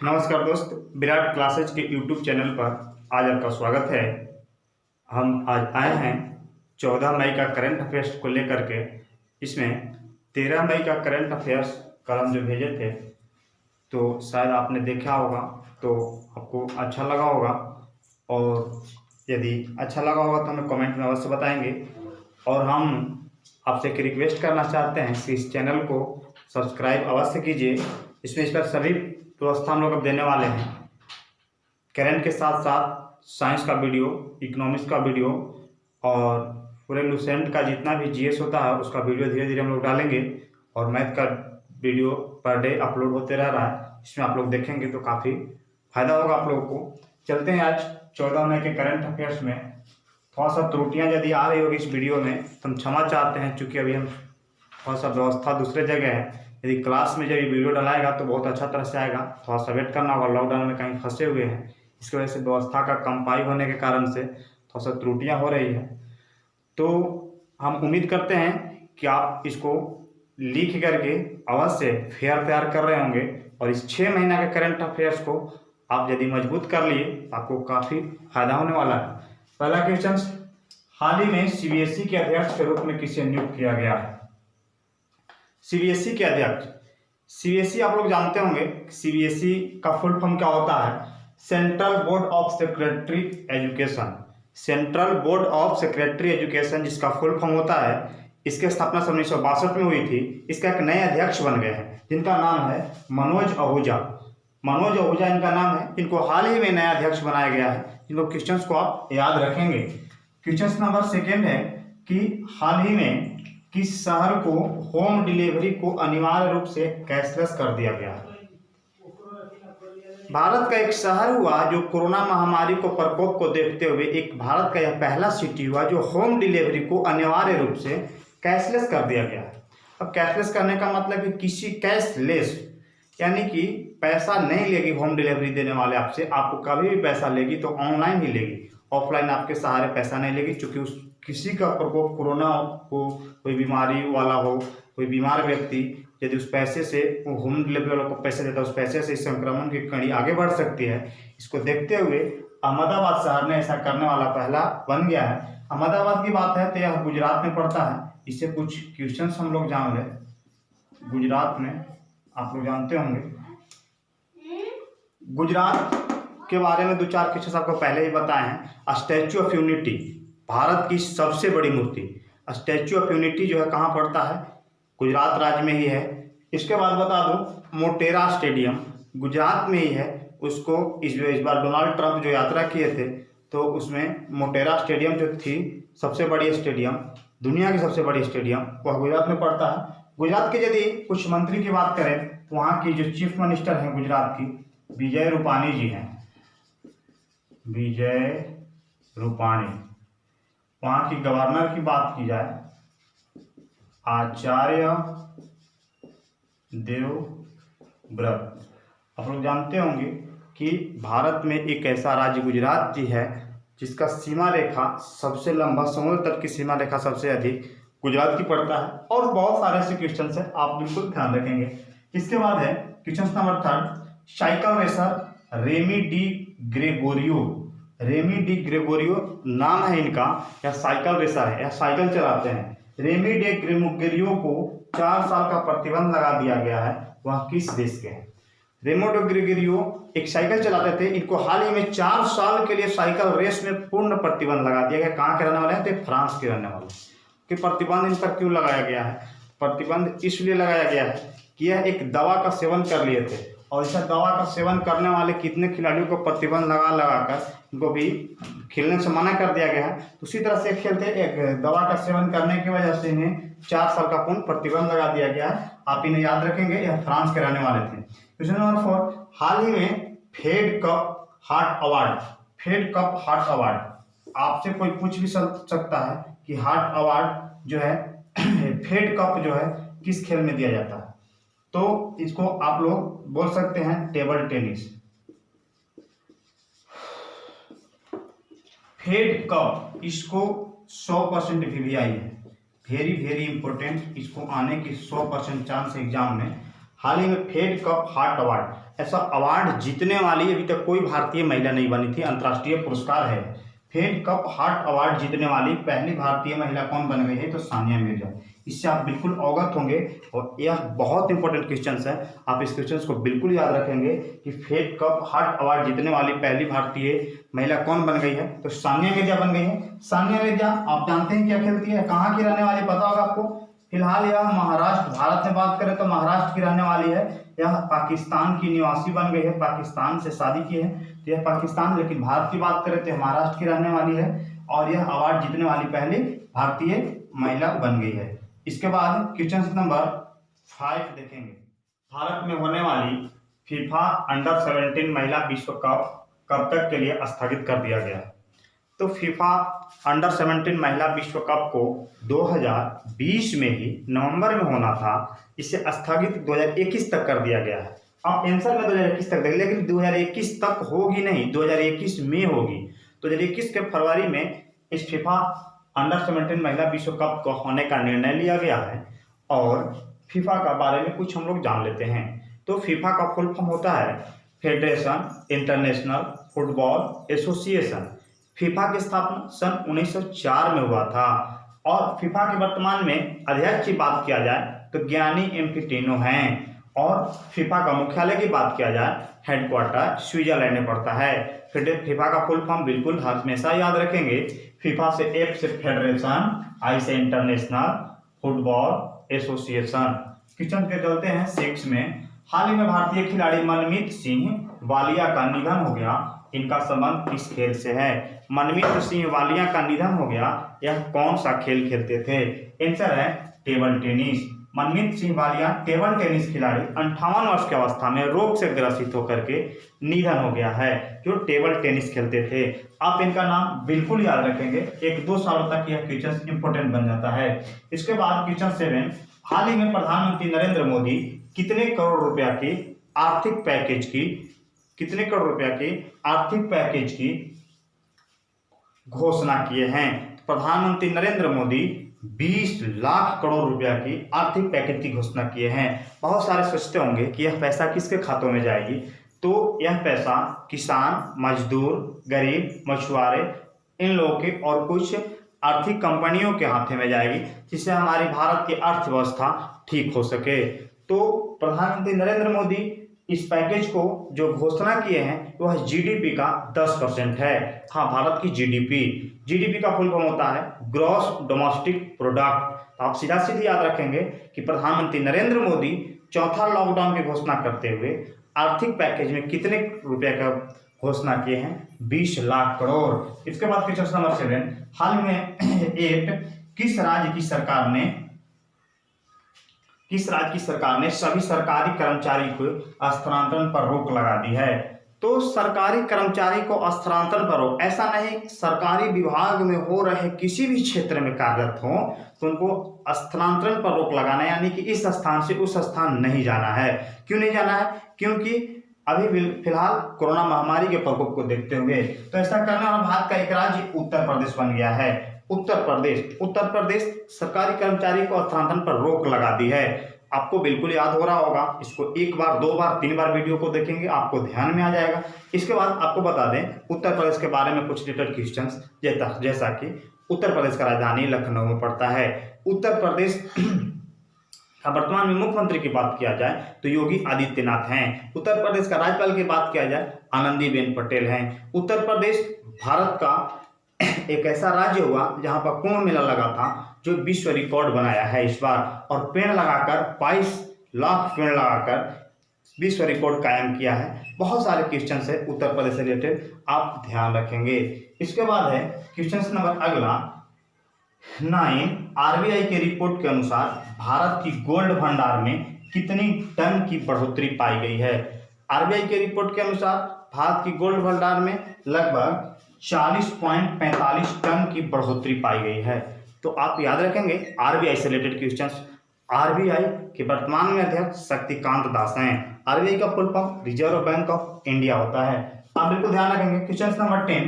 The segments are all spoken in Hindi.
नमस्कार दोस्त, विराट क्लासेज के यूट्यूब चैनल पर आज आपका स्वागत है। हम आज आए हैं 14 मई का करंट अफेयर्स को लेकर के। इसमें 13 मई का करंट अफेयर्स कल हम जो भेजे थे तो शायद आपने देखा होगा, तो आपको अच्छा लगा होगा, और यदि अच्छा लगा होगा तो हमें कमेंट में अवश्य बताएंगे। और हम आपसे एक रिक्वेस्ट करना चाहते हैं कि इस चैनल को सब्सक्राइब अवश्य कीजिए। इस पर सभी व्यवस्था हम लोग अब देने वाले हैं। करंट के साथ साथ साइंस का वीडियो, इकोनॉमिक्स का वीडियो और पूरे लूसेंट का जितना भी जीएस होता है उसका वीडियो धीरे धीरे हम लोग डालेंगे। और मैथ का वीडियो पर डे अपलोड होते रह रहा है, इसमें आप लोग देखेंगे तो काफ़ी फायदा होगा आप लोगों को। चलते हैं आज 14 मई के करंट अफेयर्स में। थोड़ा सा त्रुटियाँ यदि आ रही होगी इस वीडियो में तो हम क्षमा चाहते हैं, चूँकि अभी हम थोड़ा सा व्यवस्था दूसरे जगह है। यदि क्लास में जब ये वीडियो डालाएगा तो बहुत अच्छा तरह से आएगा, थोड़ा सा वेट करना होगा। लॉकडाउन में कहीं फंसे हुए हैं, इसकी वजह से व्यवस्था का कंपाई होने के कारण से थोड़ा सा त्रुटियाँ हो रही है। तो हम उम्मीद करते हैं कि आप इसको लिख करके अवश्य फेयर तैयार कर रहे होंगे। और इस 6 महीना के करंट अफेयर्स को आप यदि मजबूत कर लिए तो आपको काफ़ी फायदा होने वाला है। पहला क्वेश्चन, हाल ही में सीबीएसई के अध्यक्ष के रूप में किसे नियुक्त किया गया है? सीबीएसई के अध्यक्ष, सीबीएसई आप लोग जानते होंगे सीबीएसई का फुल फॉर्म क्या होता है? Central board of secretary education. Central board of secretary education जिसका फुल फॉर्म होता है। इसकी स्थापना 1962 में हुई थी। इसका एक नए अध्यक्ष बन गए हैं जिनका नाम है मनोज आहूजा। मनोज आहूजा इनका नाम है। इनको हाल ही में नया अध्यक्ष बनाया गया है। इन लोग क्वेश्चंस को आप याद रखेंगे। क्वेश्चन नंबर 2 है कि हाल ही में किस शहर को होम डिलीवरी को अनिवार्य रूप से कैशलेस कर दिया गया है? भारत का एक शहर हुआ जो कोरोना महामारी को प्रकोप को देखते हुए एक भारत का यह पहला सिटी हुआ जो होम डिलीवरी को अनिवार्य रूप से कैशलेस कर दिया गया है। अब कैशलेस करने का मतलब कि किसी कैशलेस यानी कि पैसा नहीं लेगी होम डिलीवरी देने वाले आपसे। आपको कभी भी पैसा लेगी तो ऑनलाइन ही लेगी, ऑफलाइन आपके सहारे पैसा नहीं लेगी। चूँकि उस किसी का प्रकोप कोरोना हो, कोई बीमारी वाला हो, कोई बीमार व्यक्ति यदि उस पैसे से होम डिलीवरी वालों को पैसे देता है, उस पैसे से संक्रमण की कड़ी आगे बढ़ सकती है। इसको देखते हुए अहमदाबाद शहर ने ऐसा करने वाला पहला बन गया है। अहमदाबाद की बात है तो यह गुजरात में पड़ता है। इससे कुछ क्वेश्चन हम लोग जान लें। गुजरात में आप लोग जानते होंगे, गुजरात के बारे में 2-4 क्वेश्चन आपको पहले ही बताए हैं। स्टैच्यू ऑफ यूनिटी, भारत की सबसे बड़ी मूर्ति स्टैच्यू ऑफ यूनिटी जो है कहाँ पड़ता है? गुजरात राज्य में ही है। इसके बाद बता दो मोटेरा स्टेडियम गुजरात में ही है। उसको इस बार डोनाल्ड ट्रंप जो यात्रा किए थे तो उसमें मोटेरा स्टेडियम जो थी सबसे बड़ी स्टेडियम, दुनिया की सबसे बड़ी स्टेडियम, वह गुजरात में पड़ता है। गुजरात के यदि कुछ मंत्री की बात करें तो वहाँ की जो चीफ मिनिस्टर हैं गुजरात की, विजय रूपानी जी हैं। विजय रूपानी। वहाँ की गवर्नर की बात की जाए आचार्य देवव्रत। आप लोग जानते होंगे कि भारत में एक ऐसा राज्य गुजरात जी है जिसका सीमा रेखा सबसे लंबा, समुद्र तट की सीमा रेखा सबसे अधिक गुजरात की पड़ता है। और बहुत सारे ऐसे क्वेश्चन है, आप बिल्कुल ध्यान रखेंगे। इसके बाद है question number 3, cycle racer Remi Di Gregorio. Remi Di Gregorio नाम है इनका। यह साइकिल रेसर है, यह साइकिल चलाते हैं। रेमी डी ग्रेगोरियो को 4 साल का प्रतिबंध लगा दिया गया है। वह किस देश के हैं? रेमो डी ग्रेगोरियो एक साइकिल चलाते थे। इनको हाल ही में 4 साल के लिए साइकिल रेस में पूर्ण प्रतिबंध लगा दिया गया। कहाँ के रहने वाले हैं? तो फ्रांस के रहने वाले। कि प्रतिबंध इन पर क्यों लगाया गया है? प्रतिबंध इसलिए लगाया गया है कि यह एक दवा का सेवन कर लिए थे, और इस दवा का सेवन करने वाले कितने खिलाड़ियों को प्रतिबंध लगाकर इनको भी खेलने से मना कर दिया गया है। तो उसी तरह से खेलते एक दवा का सेवन करने की वजह से इन्हें 4 साल का पूर्ण प्रतिबंध लगा दिया गया है। आप इन्हें याद रखेंगे, यह फ्रांस के रहने वाले थे। क्वेश्चन नंबर 4, हाल ही में Fed Cup heart award, Fed Cup heart award, आपसे कोई पूछ भी सकता है कि हार्ट अवार्ड जो है फेड कप जो है किस खेल में दिया जाता है? तो इसको आप लोग बोल सकते हैं टेबल टेनिस। फेड कप, इसको 100% वीवीआई है, वेरी इंपॉर्टेंट। इसको आने की 100% चांस एग्जाम में। हाल ही में फेड कप हार्ट अवार्ड, ऐसा अवार्ड जीतने वाली अभी तक कोई भारतीय महिला नहीं बनी थी। अंतर्राष्ट्रीय पुरस्कार है। फेड कप हार्ट अवार्ड जीतने वाली पहली भारतीय महिला कौन बन गई है? तो सानिया मिर्जा। इससे आप बिल्कुल अवगत होंगे और यह बहुत इंपॉर्टेंट क्वेश्चन है। आप इस क्वेश्चन को बिल्कुल याद रखेंगे कि फेड कप हार्ट अवार्ड जीतने वाली पहली भारतीय महिला कौन बन गई है? तो सानिया मिर्जा बन गई है। सानिया मिर्जा आप जानते हैं क्या खेलती है, कहाँ की रहने वाली पता होगा आपको? फिलहाल यह महाराष्ट्र, भारत में बात करें तो महाराष्ट्र की रहने वाली है। यह पाकिस्तान की निवासी बन गई है, पाकिस्तान से शादी की है तो यह पाकिस्तान, लेकिन भारत की बात करें तो महाराष्ट्र की रहने वाली है और यह अवार्ड जीतने वाली पहली भारतीय महिला बन गई है। इसके बाद क्वेश्चन नंबर 5 देखेंगे। भारत में होने वाली फीफा अंडर 17 महिला विश्व कप कब तक के लिए स्थगित कर दिया गया? तो फीफा अंडर 17 महिला विश्व कप को 2020 में ही नवंबर में होना था, इसे स्थगित 2021 तक कर दिया गया है। आप आंसर में 2021 तक देख, लेकिन 2021 तक होगी नहीं, 2021 में होगी। 2021 के फरवरी में इस फीफा अंडर 17 महिला विश्व कप को होने का निर्णय लिया गया है। और फीफा का बारे में कुछ हम लोग जान लेते हैं। तो फीफा का फुल फॉर्म होता है federation international football association. FIFA की स्थापना सन 1904 में हुआ था और फीफा के वर्तमान में अध्यक्ष की बात किया जाए तो गियानी इन्फेंटिनो हैं। और फीफा का मुख्यालय की बात किया जाए, हेडक्वार्टर स्विट्जरलैंड में पड़ता है। फिर फीफा का फुल फॉर्म बिल्कुल हमेशा याद रखेंगे। फीफा से एफ से फेडरेशन, आई से इंटरनेशनल फुटबॉल एसोसिएशन। क्वेश्चन पे चलते हैं 6 में। हाल ही में भारतीय खिलाड़ी मनमीत सिंह वालिया का निधन हो गया, इनका संबंध किस खेल से है? मनमीत सिंह वालिया का निधन हो गया, यह कौन सा खेल खेलते थे? आंसर है टेबल टेनिस। मनमीत सिंह वालिया टेबल टेनिस खिलाड़ी 58 वर्ष की अवस्था में रोग से ग्रसित होकर के निधन हो गया है, जो टेबल टेनिस खेलते थे। आप इनका नाम बिल्कुल याद रखेंगे, 1-2 सालों तक यह क्वेश्चन इंपॉर्टेंट बन जाता है। इसके बाद क्वेश्चन 7, हाल ही में प्रधानमंत्री नरेंद्र मोदी कितने करोड़ रुपया की आर्थिक पैकेज की घोषणा किए हैं? प्रधानमंत्री नरेंद्र मोदी 20 लाख करोड़ रुपया की आर्थिक पैकेज की घोषणा किए हैं। बहुत सारे सोचते होंगे कि यह पैसा किसके खातों में जाएगी, तो यह पैसा किसान, मजदूर, गरीब, मछुआरे, इन लोगों के और कुछ आर्थिक कंपनियों के हाथों में जाएगी, जिससे हमारी भारत की अर्थव्यवस्था ठीक हो सके। तो प्रधानमंत्री नरेंद्र मोदी इस पैकेज को जो घोषणा किए हैं वह जीडीपी का 10% है। हाँ, भारत की जीडीपी का फुल फॉर्म होता है ग्रॉस डोमेस्टिक प्रोडक्ट। तो आप सीधा सीधी याद रखेंगे कि प्रधानमंत्री नरेंद्र मोदी चौथा लॉकडाउन की घोषणा करते हुए आर्थिक पैकेज में कितने रुपए का घोषणा किए हैं? 20 लाख करोड़। इसके बाद क्वेश्चन नंबर 7, हाल में किस राज्य की सरकार ने सभी सरकारी कर्मचारी को स्थानांतरण पर रोक लगा दी है? तो सरकारी कर्मचारी को स्थानांतरण पर रोक, ऐसा नहीं सरकारी विभाग में हो रहे किसी भी क्षेत्र में कार्यरत हो तो उनको स्थानांतरण पर रोक लगाना, यानी कि इस स्थान से उस स्थान नहीं जाना है। क्यों नहीं जाना है? क्योंकि अभी फिलहाल कोरोना महामारी के प्रकोप को देखते हुए तो ऐसा करने वाला भारत का एक राज्य उत्तर प्रदेश बन गया है। उत्तर प्रदेश सरकारी कर्मचारी को स्थानांतरण पर रोक लगा दी है। आपको बिल्कुल याद हो रहा होगा, इसको 1 बार 2 बार 3 बार वीडियो को देखेंगे आपको ध्यान में आ जाएगा। इसके बाद आपको बता दें उत्तर प्रदेश के बारे में कुछ रिलेटेड क्वेश्चंस, जैसा कि उत्तर प्रदेश का राजधानी लखनऊ में पड़ता है। उत्तर प्रदेश वर्तमान में मुख्यमंत्री की बात किया जाए तो योगी आदित्यनाथ हैं। उत्तर प्रदेश का राज्यपाल की बात किया जाए आनंदीबेन पटेल हैं। उत्तर प्रदेश भारत का एक ऐसा राज्य हुआ जहां पर कुंभ मेला लगा था, जो विश्व रिकॉर्ड बनाया है इस बार, और पेड़ लगाकर 22 लाख पेड़ लगाकर विश्व रिकॉर्ड कायम किया है। बहुत सारे क्वेश्चन है उत्तर प्रदेश से रिलेटेड, आप ध्यान रखेंगे। इसके बाद है क्वेश्चन नंबर अगला 9, आरबीआई के रिपोर्ट के अनुसार भारत की गोल्ड भंडार में कितनी टन की बढ़ोतरी पाई गई है? आरबीआई के रिपोर्ट के अनुसार भारत की गोल्ड भंडार में लगभग 40.45 टन की बढ़ोतरी पाई गई है। तो आप याद रखेंगे आरबीआई से रिलेटेड क्वेश्चंस। आरबीआई के वर्तमान में अध्यक्ष शक्तिकांत दास हैं। आरबीआई का full form reserve bank of India होता है। आप बिल्कुल ध्यान रखेंगे। क्वेश्चन नंबर 10,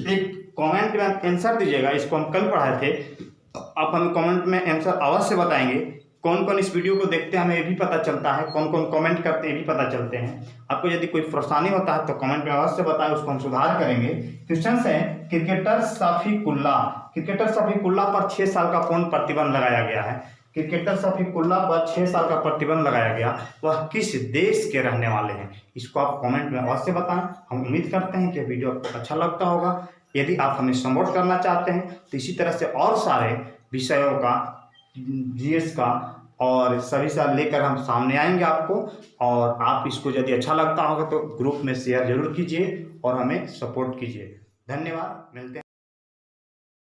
एक कमेंट में आंसर दीजिएगा, इसको हम कल पढ़ाए थे, आप हमें कमेंट में आंसर अवश्य बताएंगे। कौन कौन इस वीडियो को देखते हैं हमें ये भी पता चलता है, कौन कौन कमेंट करते हैं ये भी पता चलते हैं। आपको यदि कोई परेशानी होता है तो कमेंट में अवश्य बताएं, उसको हम सुधार करेंगे। क्वेश्चन है, क्रिकेटर शफीकुल्ला पर 6 साल का पूर्ण प्रतिबंध लगाया गया है। क्रिकेटर शफीकुल्ला पर 6 साल का प्रतिबंध लगाया गया, वह किस देश के रहने वाले हैं? इसको आप कमेंट में अवश्य बताएं। हम उम्मीद करते हैं कि वीडियो आपको अच्छा लगता होगा। यदि आप हमें सपोर्ट करना चाहते हैं तो इसी तरह से और सारे विषयों का, जीएस का और सभी साल लेकर हम सामने आएंगे आपको। और आप इसको यदि अच्छा लगता होगा तो ग्रुप में शेयर जरूर कीजिए और हमें सपोर्ट कीजिए। धन्यवाद, मिलते हैं।